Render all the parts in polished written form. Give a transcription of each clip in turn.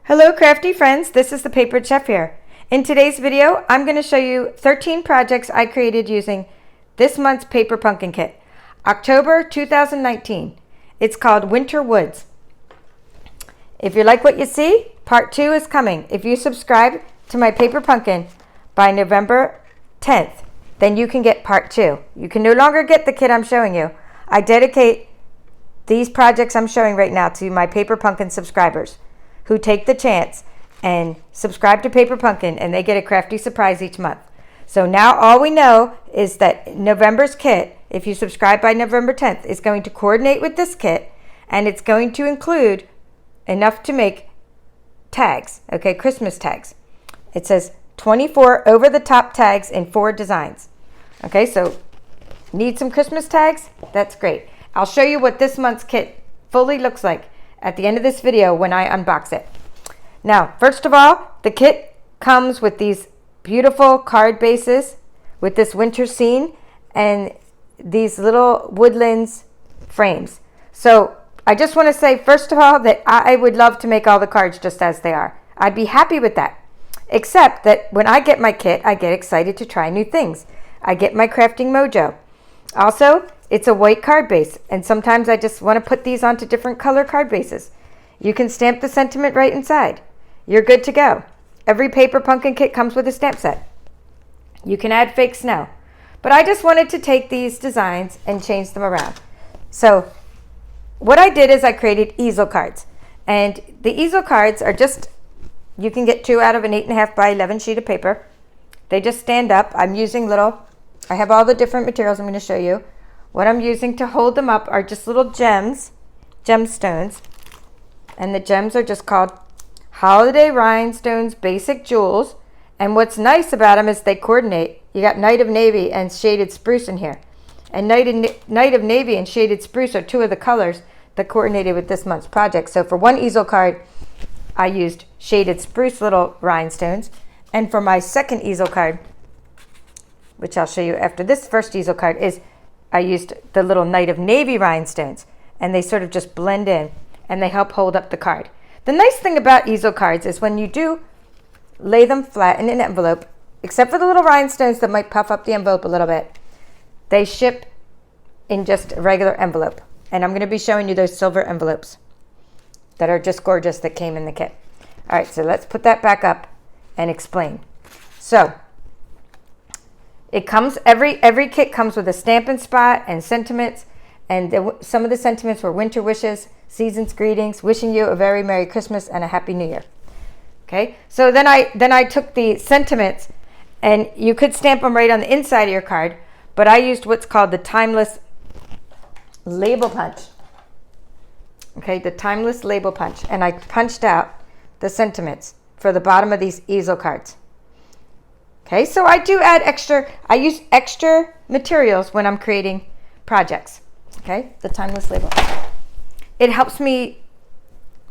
Hello crafty friends, this is the Papered Chef here. In today's video, I'm going to show you 13 projects I created using this month's Paper Pumpkin Kit, October 2019. It's called Winter Woods. If you like what you see, part 2 is coming. If you subscribe to my Paper Pumpkin by November 10th, then you can get part 2. You can no longer get the kit I'm showing you. I dedicate these projects I'm showing right now to my Paper Pumpkin subscribers who take the chance and subscribe to Paper Pumpkin, and they get a crafty surprise each month. So now all we know is that November's kit, if you subscribe by November 10th, is going to coordinate with this kit, and it's going to include enough to make tags, okay, Christmas tags. It says 24 over-the-top tags in 4 designs. Okay, so need some Christmas tags? That's great. I'll show you what this month's kit fully looks like at the end of this video when I unbox it. Now, first of all, the kit comes with these beautiful card bases with this winter scene and these little woodlands frames. So I just want to say, first of all, that I would love to make all the cards just as they are. I'd be happy with that. Except that when I get my kit, I get excited to try new things. I get my crafting mojo. Also, it's a white card base, and sometimes I just want to put these onto different color card bases. You can stamp the sentiment right inside. You're good to go. Every Paper Pumpkin kit comes with a stamp set. You can add fake snow. But I just wanted to take these designs and change them around. So what I did is I created easel cards. And the easel cards are just, you can get 2 out of an 8.5 by 11 sheet of paper. They just stand up. I'm using I have all the different materials I'm going to show you. What I'm using to hold them up are just little gemstones. And the gems are just called Holiday Rhinestones Basic Jewels. And what's nice about them is they coordinate. You got Night of Navy and Shaded Spruce in here. And Night of Navy and Shaded Spruce are 2 of the colors that coordinated with this month's project. So for one easel card, I used Shaded Spruce little rhinestones. And for my second easel card, which I'll show you after this first easel card, I used the little Night of Navy rhinestones, and they sort of just blend in and they help hold up the card. The nice thing about easel cards is when you do lay them flat in an envelope, except for the little rhinestones that might puff up the envelope a little bit, they ship in just a regular envelope. And I'm going to be showing you those silver envelopes that are just gorgeous that came in the kit. All right, so let's put that back up and explain. So it comes, every kit comes with a Stampin' Spot and sentiments, and some of the sentiments were winter wishes, season's greetings, wishing you a very Merry Christmas and a Happy New Year. Okay, so then I took the sentiments, and you could stamp them right on the inside of your card, but I used what's called the Timeless Label Punch. Okay, the Timeless Label Punch, and I punched out the sentiments for the bottom of these easel cards. Okay, so I use extra materials when I'm creating projects. Okay, the Timeless Label. It helps me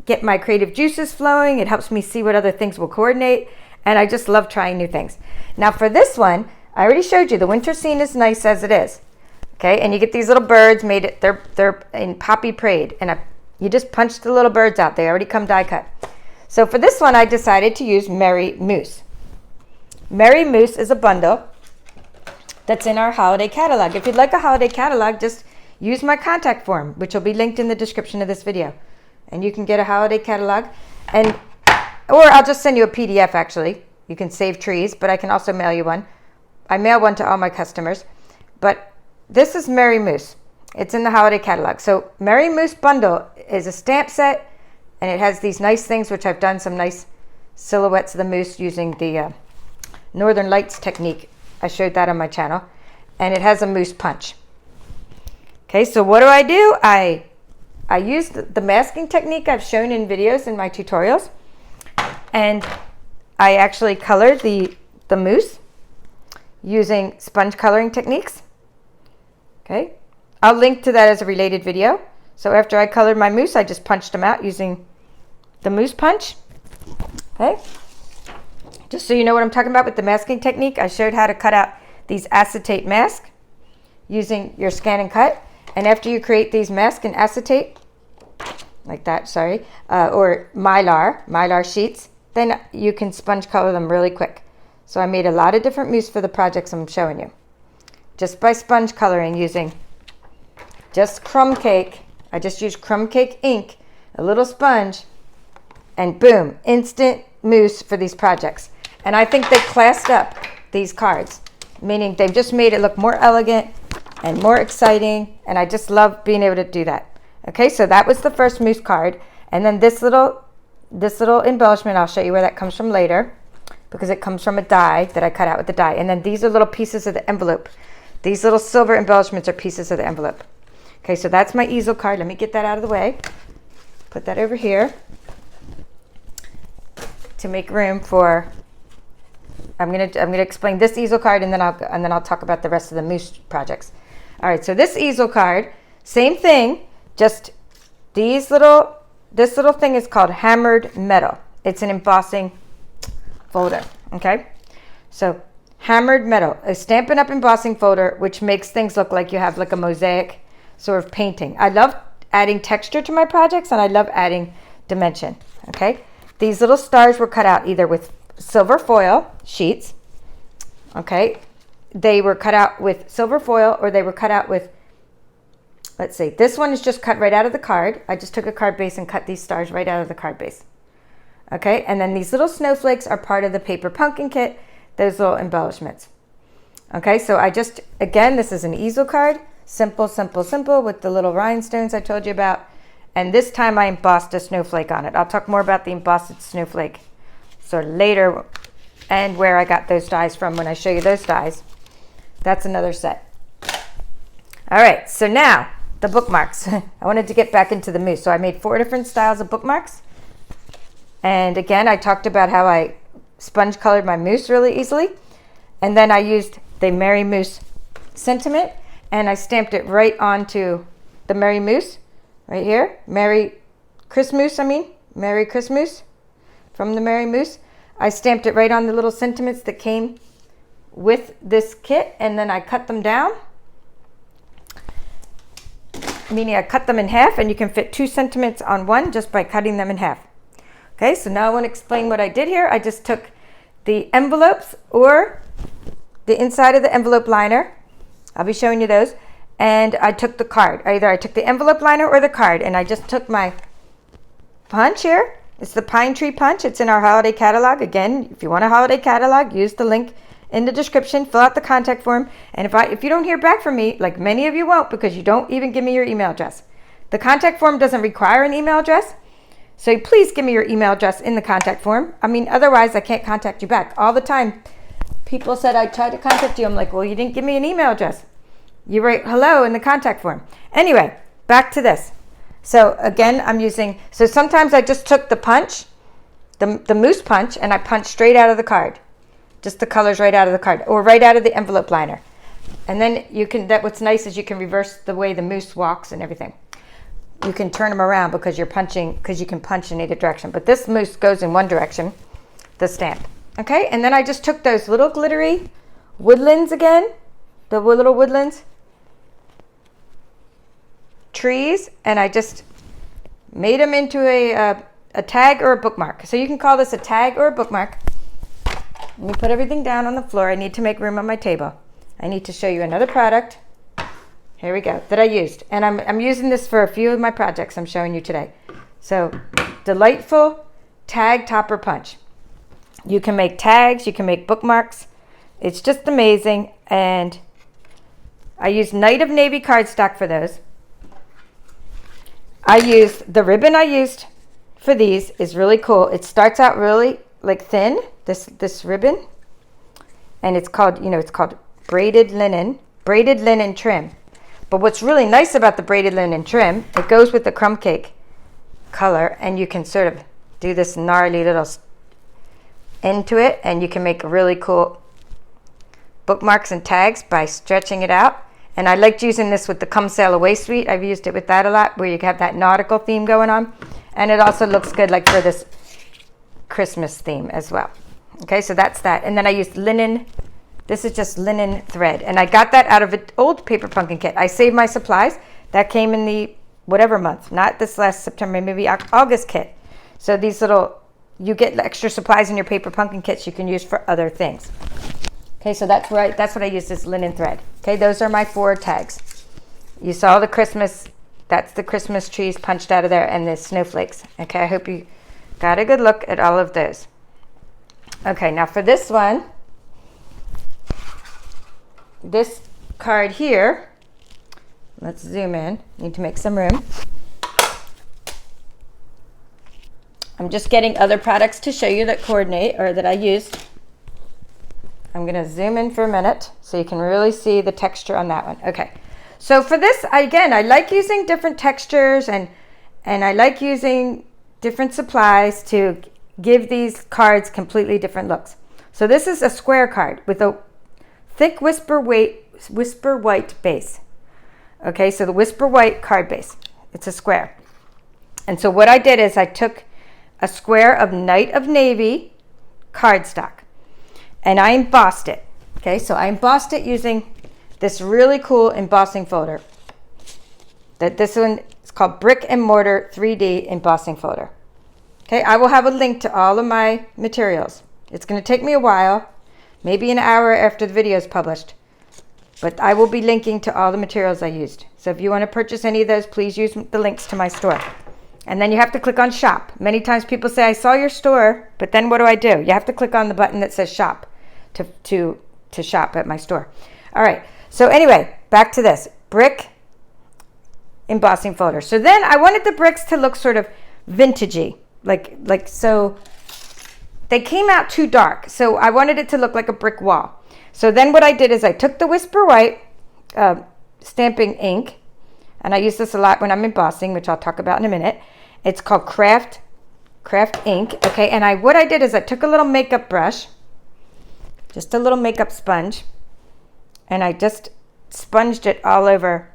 get my creative juices flowing. It helps me see what other things will coordinate. And I just love trying new things. Now for this one, I already showed you the winter scene is nice as it is. Okay, and you get these little birds they're in poppy braid. And you just punch the little birds out. They already come die cut. So for this one, I decided to use Merry Moose. Merry Moose is a bundle that's in our holiday catalog. If you'd like a holiday catalog, just use my contact form, which will be linked in the description of this video. And you can get a holiday catalog. Or I'll just send you a PDF, actually. You can save trees, but I can also mail you one. I mail one to all my customers. But this is Merry Moose. It's in the holiday catalog. So Merry Moose bundle is a stamp set, and it has these nice things, which I've done some nice silhouettes of the moose using the Northern Lights technique. I showed that on my channel. And it has a moose punch. Okay, so what do? I use the masking technique I've shown in videos in my tutorials. And I actually colored the moose using sponge coloring techniques. Okay, I'll link to that as a related video. So after I colored my moose, I just punched them out using the moose punch. Okay. Just so you know what I'm talking about with the masking technique, I showed how to cut out these acetate masks using your ScanNCut. And after you create these masks in acetate, like that, sorry, or mylar sheets, then you can sponge color them really quick. So I made a lot of different mousse for the projects I'm showing you. Just by sponge coloring using just crumb cake. I just used crumb cake ink, a little sponge, and boom, instant mousse for these projects. And I think they classed up these cards, meaning they've just made it look more elegant and more exciting, and I just love being able to do that. Okay, so that was the first mousse card, and then this little embellishment, I'll show you where that comes from later, because it comes from a die that I cut out with the die. And then these are little pieces of the envelope. These little silver embellishments are pieces of the envelope. Okay, so that's my easel card. Let me get that out of the way. Put that over here to make room for. I'm gonna explain this easel card, and then I'll talk about the rest of the mousse projects. All right, so this easel card, same thing, just this little thing is called hammered metal. It's an embossing folder. Okay, so hammered metal, a Stampin' Up! Embossing folder, which makes things look like you have like a mosaic sort of painting. I love adding texture to my projects, and I love adding dimension. Okay, these little stars were cut out either with silver foil sheets. Okay, they were cut out with silver foil, or they were cut out with, let's see, this one is just cut right out of the card. I just took a card base and cut these stars right out of the card base. Okay, and then these little snowflakes are part of the paper pumpkin kit, those little embellishments. Okay, so again, this is an easel card. Simple, simple, simple, with the little rhinestones I told you about. And this time I embossed a snowflake on it. I'll talk more about the embossed snowflake so later, and where I got those dies from when I show you those dies. That's another set. All right, so now the bookmarks. I wanted to get back into the mousse. So I made 4 different styles of bookmarks. And again, I talked about how I sponge colored my mousse really easily. And then I used the Merry Mousse sentiment, and I stamped it right onto the Merry Mousse right here. Merry Christmas, Merry Christmas from the Merry Mousse. I stamped it right on the little sentiments that came with this kit, and then I cut them down, meaning I cut them in half, and you can fit 2 sentiments on one just by cutting them in half. Okay, so now I want to explain what I did here. I just took the envelopes, or the inside of the envelope liner. I'll be showing you those. And I took the card. Either I took the envelope liner or the card, and I just took my punch here. It's the Pine Tree Punch. It's in our holiday catalog. Again, if you want a holiday catalog, use the link in the description, fill out the contact form. And if you don't hear back from me, like many of you won't, because you don't even give me your email address. The contact form doesn't require an email address, so please give me your email address in the contact form. Otherwise I can't contact you back. All the time people said I tried to contact you. I'm like, well, you didn't give me an email address. You write hello in the contact form. Anyway, back to this. So again, so sometimes I just took the punch, the mousse punch, and I punched straight out of the card. Just the colors right out of the card, or right out of the envelope liner. And then what's nice is you can reverse the way the mousse walks and everything. You can turn them around because you can punch in either direction. But this mousse goes in one direction, the stamp. Okay, and then I just took those little glittery woodlands again, the little woodlands, trees, and I just made them into a tag or a bookmark. So you can call this a tag or a bookmark. Let me put everything down on the floor. I need to make room on my table. I need to show you another product. Here we go, that I used. And I'm using this for a few of my projects I'm showing you today. So, Delightful Tag Topper Punch. You can make tags, you can make bookmarks. It's just amazing. And I used Night of Navy cardstock for those. The ribbon I used for these is really cool. It starts out really like thin, this ribbon. And it's called braided linen trim. But what's really nice about the braided linen trim, it goes with the crumb cake color, and you can sort of do this gnarly little end to it, and you can make really cool bookmarks and tags by stretching it out. And I liked using this with the Come Sail Away suite. I've used it with that a lot, where you have that nautical theme going on. And it also looks good like for this Christmas theme as well. Okay, so that's that. And then I used linen. This is just linen thread, and I got that out of an old paper pumpkin kit. I saved my supplies. That came in the whatever month, not this last September, maybe August kit. So these little, you get extra supplies in your paper pumpkin kits you can use for other things. Okay, so that's what I use, this linen thread. Okay, those are my 4 tags. You saw the Christmas, that's the Christmas trees punched out of there, and the snowflakes. Okay, I hope you got a good look at all of those. Okay, now for this one, this card here, let's zoom in, need to make some room. I'm just getting other products to show you that coordinate, or that I used. I'm going to zoom in for a minute so you can really see the texture on that one. Okay, so for this, again, I like using different textures, and I like using different supplies to give these cards completely different looks. So this is a square card with a thick whisper white base. Okay, so the whisper white card base, it's a square. And so what I did is I took a square of Night of Navy cardstock and I embossed it. Okay, so I embossed it using this really cool embossing folder. This one is called Brick and Mortar 3D embossing folder. Okay, I will have a link to all of my materials. It's going to take me a while, maybe an hour after the video is published, but I will be linking to all the materials I used. So if you want to purchase any of those, please use the links to my store. And then you have to click on shop. Many times people say, I saw your store, but then what do? You have to click on the button that says shop to shop at my store. All right, so anyway, back to this brick embossing folder. So then I wanted the bricks to look sort of vintagey, like so they came out too dark. So I wanted it to look like a brick wall. So then what I did is I took the Whisper White stamping ink, and I use this a lot when I'm embossing, which I'll talk about in a minute. It's called Craft ink. Okay, and what I did is I took a little makeup brush, just a little makeup sponge, and I just sponged it all over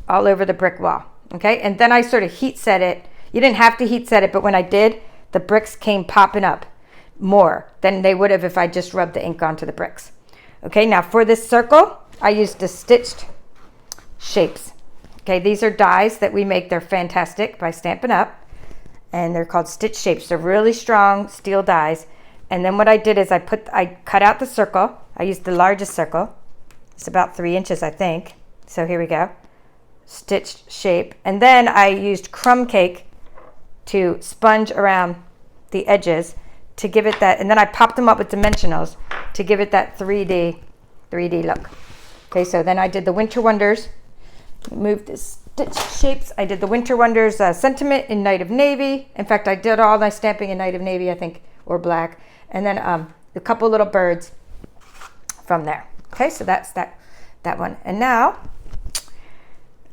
the brick wall. Okay, and then I sort of heat set it. You didn't have to heat set it, but when I did, the bricks came popping up more than they would have if I just rubbed the ink onto the bricks. Okay, now for this circle, I used the stitched shapes. Okay, these are dies that we make. They're fantastic by Stampin' Up, and they're called stitch shapes. They're really strong steel dies. And then what I did is I cut out the circle. I used the largest circle. It's about 3 inches, I think. So here we go, stitched shape. And then I used crumb cake to sponge around the edges to give it that, and then I popped them up with dimensionals to give it that 3D look. Okay, so then I did the Winter Wonders, moved the stitch shapes. I did the Winter Wonders sentiment in Night of Navy. In fact, I did all my stamping in Night of Navy, I think, or black. And then a couple little birds from there. Okay, so that's that one. And now,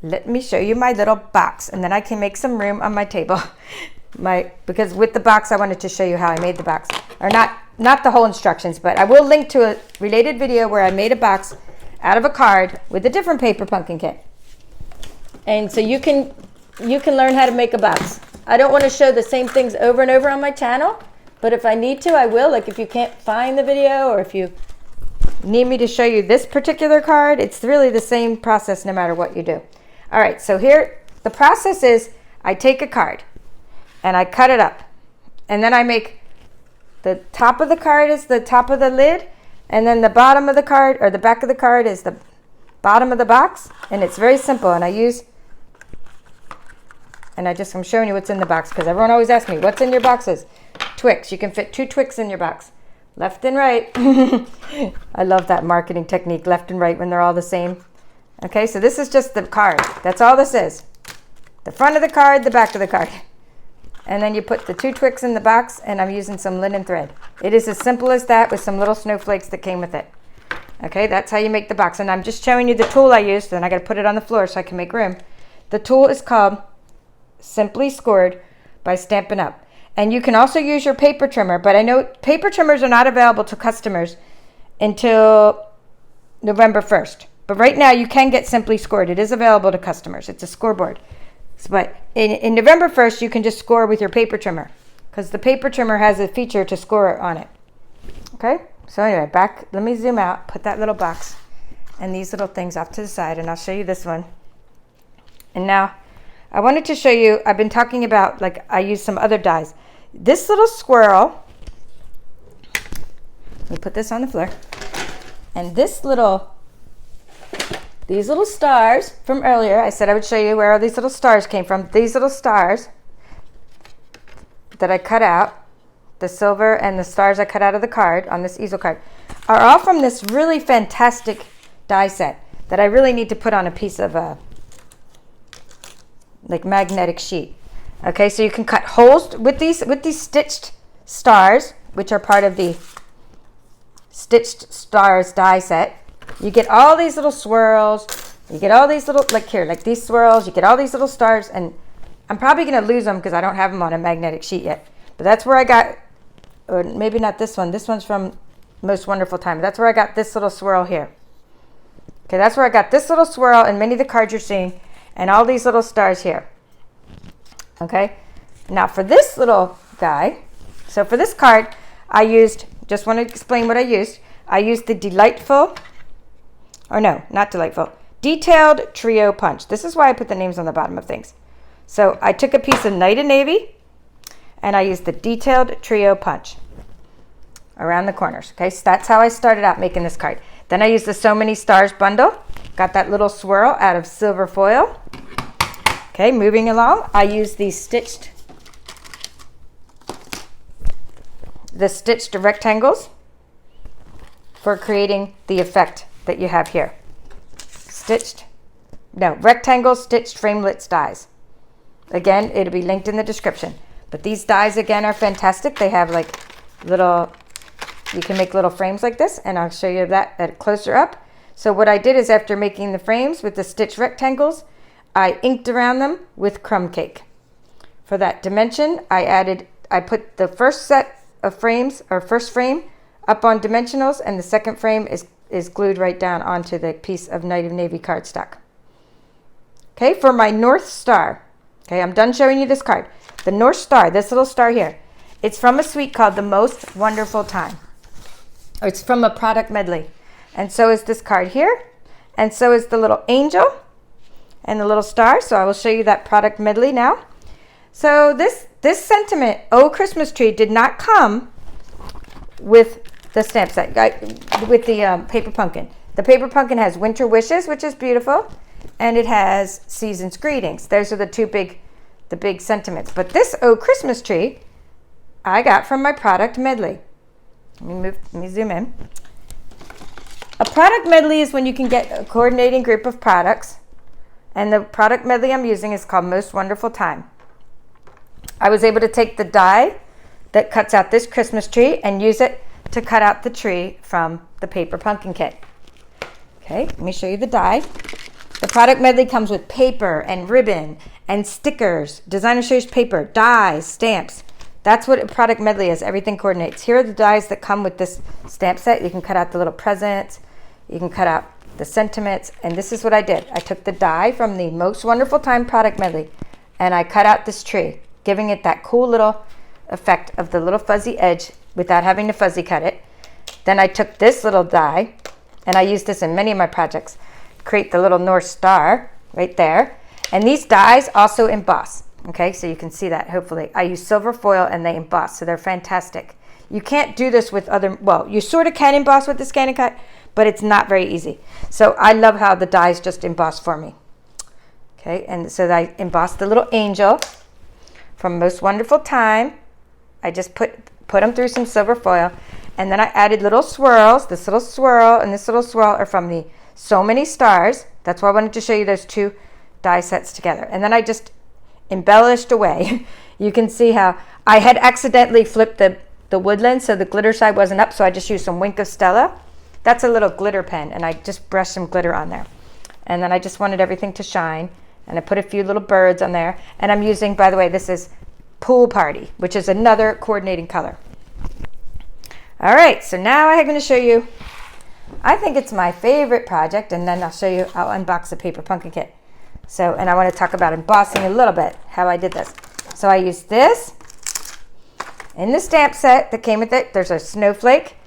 let me show you my little box, and then I can make some room on my table. Because with the box, I wanted to show you how I made the box. Or not the whole instructions, but I will link to a related video where I made a box out of a card with a different paper pumpkin kit. And so you can learn how to make a box. I don't want to show the same things over and over on my channel, but if I need to, I will. Like if you can't find the video, or if you need me to show you this particular card, it's really the same process no matter what you do. All right, so here the process is I take a card and I cut it up, and then I make the top of the card is the top of the lid, and then the bottom of the card, or the back of the card, is the bottom of the box. And it's very simple, and I'm showing you what's in the box, because everyone always asks me, what's in your boxes? Twix. You can fit 2 Twix in your box, left and right. I love that marketing technique, left and right, when they're all the same. Okay, so this is just the card. That's all this is. The front of the card, the back of the card. And then you put the 2 Twix in the box, and I'm using some linen thread. It is as simple as that, with some little snowflakes that came with it. Okay, that's how you make the box. And I'm just showing you the tool I used, and I got to put it on the floor so I can make room. The tool is called Simply Scored by Stampin' Up. And you can also use your paper trimmer, but I know paper trimmers are not available to customers until November 1st. But right now you can get Simply Scored. It is available to customers. It's a scoreboard. But in November 1st, you can just score with your paper trimmer, because the paper trimmer has a feature to score on it. Okay, so anyway, let me zoom out, put that little box and these little things off to the side, and I'll show you this one. And now I wanted to show you, I've been talking about, like, I use some other dies. This little squirrel, let me put this on the floor. And these little stars from earlier, I said I would show you where all these little stars came from. These little stars that I cut out, the silver and the stars I cut out of the card on this easel card, are all from this really fantastic die set that I really need to put on a piece of like magnetic sheet. Okay, so you can cut holes with these stitched stars, which are part of the Stitched Stars die set. You get all these little swirls, you get all these little, like here, like these swirls, you get all these little stars, and I'm probably going to lose them because I don't have them on a magnetic sheet yet. But that's where I got, or maybe not this one. This one's from Most Wonderful Time. That's where I got this little swirl here. Okay, that's where I got this little swirl and many of the cards you're seeing, and all these little stars here. Okay, now for this little guy, so for this card, I used, just want to explain what I used. I used the Detailed Trio Punch. This is why I put the names on the bottom of things. So I took a piece of Night and Navy, and I used the Detailed Trio Punch around the corners. Okay, so that's how I started out making this card. Then I used the So Many Stars bundle. Got that little swirl out of silver foil. Okay, moving along, I used the stitched rectangles for creating the effect that you have here. Rectangle stitched framelits dies. Again, it'll be linked in the description. But these dies, again, are fantastic. They have like little, you can make little frames like this, and I'll show you that at closer up. So what I did is, after making the frames with the stitched rectangles, I inked around them with crumb cake. For that dimension, I put the first set of frames, or first frame, up on dimensionals, and the second frame is glued right down onto the piece of Night of Navy cardstock. Okay, for my North Star, okay, I'm done showing you this card. The North Star, this little star here, it's from a suite called The Most Wonderful Time. Or it's from a product medley. And so is this card here, and so is the little angel and the little star. So I will show you that product medley now. So this sentiment, Oh Christmas Tree, did not come with the stamp set, with the paper pumpkin. The paper pumpkin has Winter Wishes, which is beautiful, and it has Season's Greetings. Those are the big sentiments. But this Oh Christmas Tree, I got from my product medley. Let me zoom in. A product medley is when you can get a coordinating group of products, and the product medley I'm using is called Most Wonderful Time. I was able to take the die that cuts out this Christmas tree and use it to cut out the tree from the paper pumpkin kit. Okay, let me show you the die. The product medley comes with paper and ribbon and stickers, designer series paper, dies, stamps. That's what a product medley is. Everything coordinates. Here are the dies that come with this stamp set. You can cut out the little presents. You can cut out the sentiments. And this is what I did. I took the die from the Most Wonderful Time product medley, and I cut out this tree, giving it that cool little effect of the little fuzzy edge without having to fuzzy cut it. Then I took this little die, and I used this in many of my projects, create the little North Star right there. And these dies also emboss. Okay, so you can see that, hopefully. I use silver foil and they emboss, so they're fantastic. You can't do this with other, well, you sort of can emboss with the ScanNCut, but it's not very easy. So I love how the dies just emboss for me. Okay, and so I embossed the little angel from Most Wonderful Time. I just put them through some silver foil, and then I added little swirls. This little swirl and this little swirl are from the So Many Stars. That's why I wanted to show you those two die sets together. And then I just embellished away. You can see how I had accidentally flipped the woodland, so the glitter side wasn't up, so I just used some Wink of Stella. That's a little glitter pen, and I just brushed some glitter on there. And then I just wanted everything to shine, and I put a few little birds on there. And I'm using, by the way, this is Pool Party, which is another coordinating color. All right, so now I'm going to show you, I think it's my favorite project, and then I'll unbox the paper pumpkin kit. So, and I want to talk about embossing a little bit, how I did this. So I used this in the stamp set that came with it. There's a snowflake.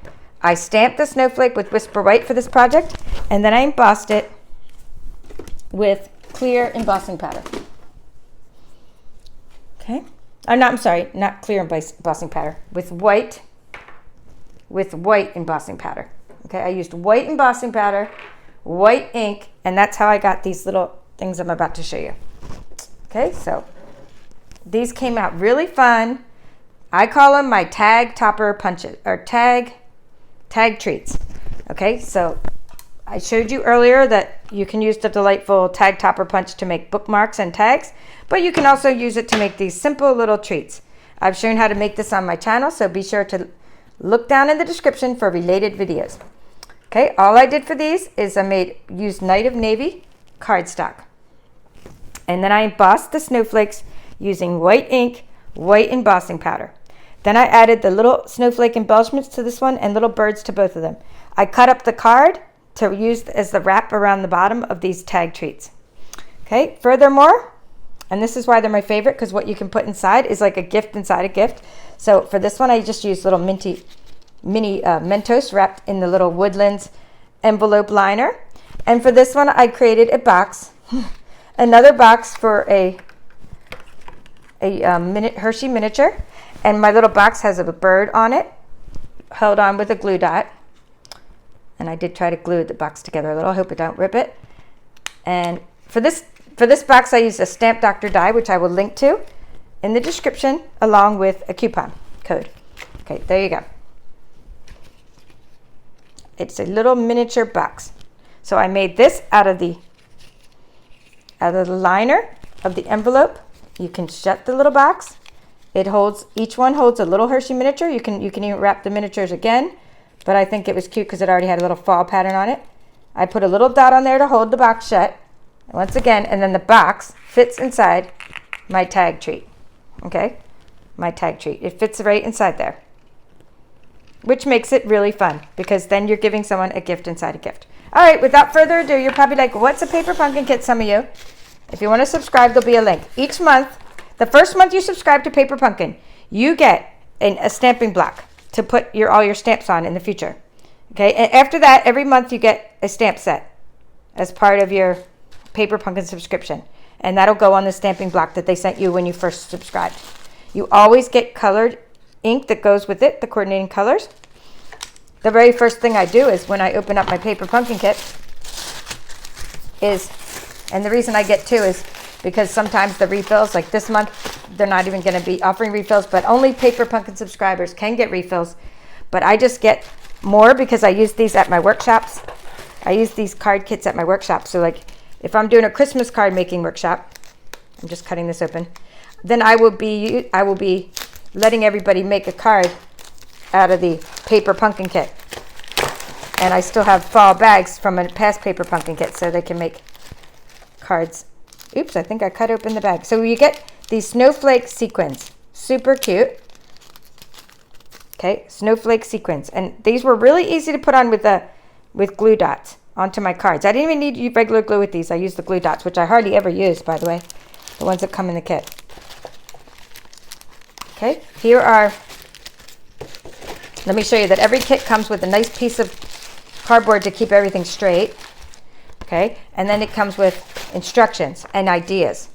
I stamped the snowflake with Whisper White for this project, and then I embossed it with clear embossing powder. Okay. I'm sorry, not clear embossing powder, with white embossing powder. Okay, I used white embossing powder, white ink, and that's how I got these little things I'm about to show you. Okay, so these came out really fun. I call them my tag topper punches, or tag treats. Okay, so I showed you earlier that you can use the delightful tag topper punch to make bookmarks and tags, but you can also use it to make these simple little treats. I've shown how to make this on my channel, so be sure to look down in the description for related videos. Okay, all I did for these is I used Night of Navy cardstock. And then I embossed the snowflakes using white ink, white embossing powder. Then I added the little snowflake embellishments to this one and little birds to both of them. I cut up the card to use as the wrap around the bottom of these tag treats. Okay, furthermore, and this is why they're my favorite, because what you can put inside is like a gift inside a gift. So for this one, I just used little mini Mentos wrapped in the little Woodlands envelope liner. And for this one, I created a box, another box for a Hershey miniature. And my little box has a bird on it, held on with a glue dot. And I did try to glue the box together a little. I hope I don't rip it. And for this box, I used a Stamp Doctor die, which I will link to in the description, along with a coupon code. Okay, there you go. It's a little miniature box. So I made this out of the liner of the envelope. You can shut the little box. Each one holds a little Hershey miniature. You can even wrap the miniatures again, but I think it was cute because it already had a little fall pattern on it. I put a little dot on there to hold the box shut. Once again, and then the box fits inside my tag treat. Okay, my tag treat. It fits right inside there, which makes it really fun because then you're giving someone a gift inside a gift. All right, without further ado, you're probably like, what's a paper pumpkin kit, some of you? If you want to subscribe, there'll be a link. Each month, the first month you subscribe to Paper Pumpkin, you get a stamping block to put all your stamps on in the future. Okay, and after that, every month you get a stamp set as part of your Paper Pumpkin subscription. And that'll go on the stamping block that they sent you when you first subscribed. You always get colored ink that goes with it, the coordinating colors. The very first thing I do is when I open up my Paper Pumpkin kit and the reason I get two is because sometimes the refills, like this month, they're not even going to be offering refills, but only Paper Pumpkin subscribers can get refills. But I just get more because I use these at my workshops. I use these card kits at my workshop. So like if I'm doing a Christmas card making workshop, I'm just cutting this open, then I will be letting everybody make a card out of the Paper Pumpkin kit. And I still have fall bags from a past Paper Pumpkin kit so they can make cards. Oops, I think I cut open the bag. So you get these snowflake sequins. Super cute. Okay, snowflake sequins. And these were really easy to put on with glue dots onto my cards. I didn't even need regular glue with these. I used the glue dots, which I hardly ever use, by the way. The ones that come in the kit. Okay, let me show you that every kit comes with a nice piece of cardboard to keep everything straight. Okay, and then it comes with instructions and ideas.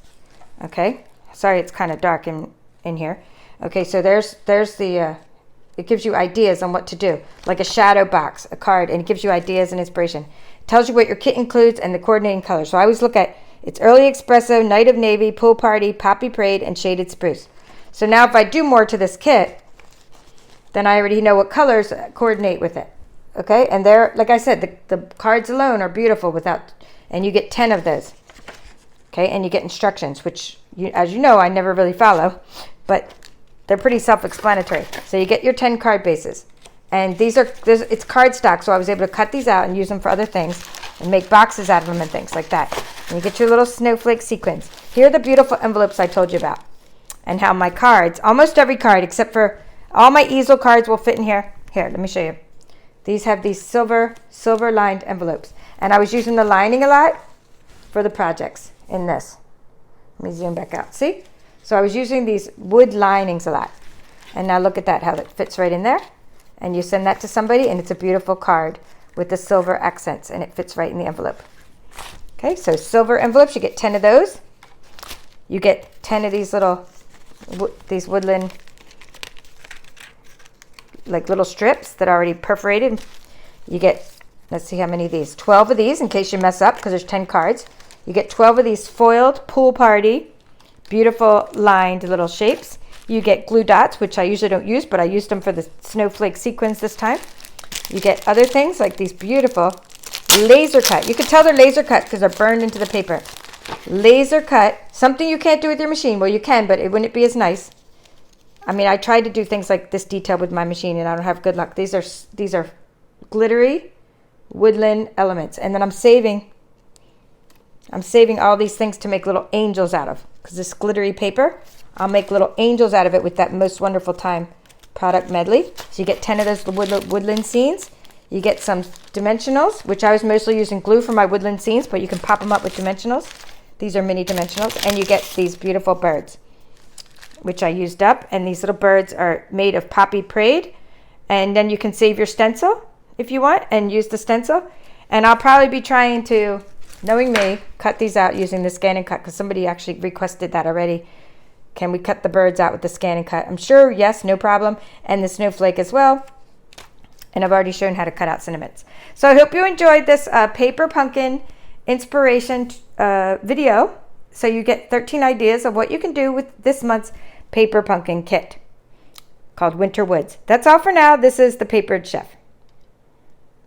Okay, sorry it's kind of dark in here. Okay, so there's the it gives you ideas on what to do, like a shadow box, a card, and it gives you ideas and inspiration. It tells you what your kit includes and the coordinating colors. So I always look at it's Early Espresso, Night of Navy, Pool Party, Poppy Parade, and Shaded Spruce. So now if I do more to this kit, then I already know what colors coordinate with it. Okay, and they're, like I said, the cards alone are beautiful and you get 10 of those. Okay, and you get instructions, which, as you know, I never really follow, but they're pretty self-explanatory. So you get your 10 card bases. And it's cardstock, so I was able to cut these out and use them for other things and make boxes out of them and things like that. And you get your little snowflake sequins. Here are the beautiful envelopes I told you about. And how my cards, almost every card, except for all my Easel cards will fit in here. Here, let me show you. These have these silver lined envelopes. And I was using the lining a lot for the projects in this. Let me zoom back out. See? So I was using these wood linings a lot. And now look at that, how that fits right in there. And you send that to somebody and it's a beautiful card with the silver accents and it fits right in the envelope. Okay, so silver envelopes, you get 10 of those. You get 10 of these little, these woodland, like little strips that are already perforated. You get, let's see how many of these, 12 of these in case you mess up because there's 10 cards. You get 12 of these foiled pool party, beautiful lined little shapes. You get glue dots, which I usually don't use, but I used them for the snowflake sequins this time. You get other things like these beautiful laser cut. You can tell they're laser cut because they're burned into the paper. Laser cut, something you can't do with your machine. Well, you can, but it wouldn't be as nice. I mean, I tried to do things like this detail with my machine and I don't have good luck. These are glittery woodland elements. And then I'm saving all these things to make little angels out of, because this glittery paper, I'll make little angels out of it with that Most Wonderful Time product medley. So you get 10 of those woodland scenes. You get some dimensionals, which I was mostly using glue for my woodland scenes, but you can pop them up with dimensionals. These are mini dimensionals. And you get these beautiful birds, which I used up. And these little birds are made of poppy braid. And then you can save your stencil if you want and use the stencil. And I'll probably be trying to, knowing me, cut these out using the ScanNCut, because somebody actually requested that already. Can we cut the birds out with the ScanNCut? I'm sure, yes, no problem. And the snowflake as well. And I've already shown how to cut out sentiments. So I hope you enjoyed this paper pumpkin inspiration video. So you get 13 ideas of what you can do with this month's paper pumpkin kit called Winter Woods. That's all for now. This is the Papered Chef.